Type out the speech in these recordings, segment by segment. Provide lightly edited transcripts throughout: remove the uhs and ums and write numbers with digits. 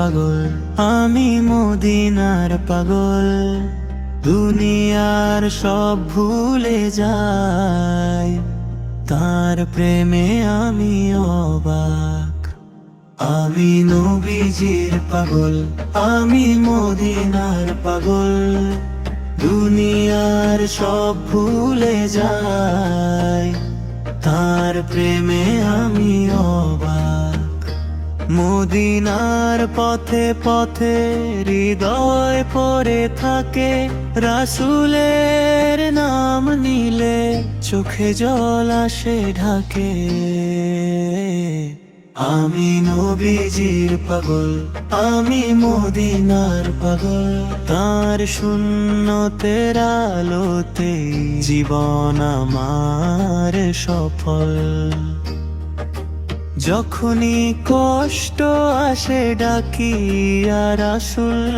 পাগল, আমি মদিনার পাগল। দুনিয়ার সব ভুলে যাই, তার প্রেমে আমি অবাক। আমি নবীজির পাগল, আমি মদিনার পাগল। দুনিয়ার সব ভুলে যাই, তার প্রেমে আমি অবাক। মদিনার পথে পথে হৃদয় পড়ে থাকে, রাসূলের নাম নিলে চোখে জল আসে ঢাকে। আমি নবীজির পাগল, আমি মদিনার পাগল। তার সুন্নতের আলোতে জীবন আমার সফল। যখনই কষ্ট আসে ডাকি ইয়া রাসূল,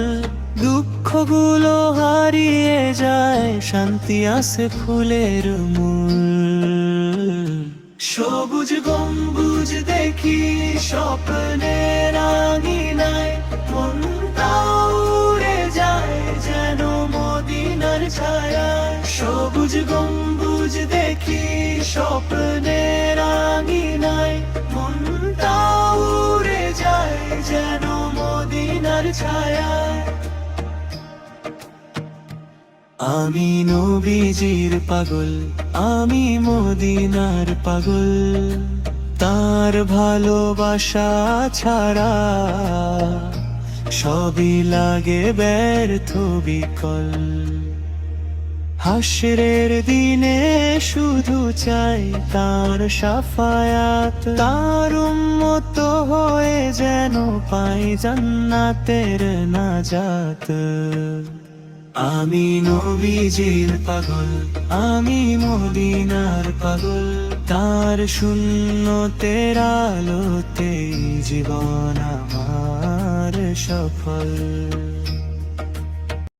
দুঃখগুলো হারিয়ে যায়, শান্তি আসে ফুলের মূল। সবুজ গম্বুজ দেখি স্বপ্নের আঙিনায়, মনটা উড়ে যায় যেন মদিনার ছায়ায়। সবুজ গম্বুজ দেখি স্বপ্নের আঙিনায়, মনটা উড়ে যায় যেন মদিনার ছায়ায়। আমি নবীজির পাগল, আমি মদিনার পাগল। তার ভালোবাসা ছাড়া সবই লাগে ব্যর্থ বিকল। হাসরের দিনে শুধু চাই তার শাফায়াত, তার উম্মত হয়ে যেন পাই জান্নাতের নাজাত। আমি নবীজির পাগল, আমি মদিনার পাগল। তার সুন্নতের আলোতে জীবন আমার সফল।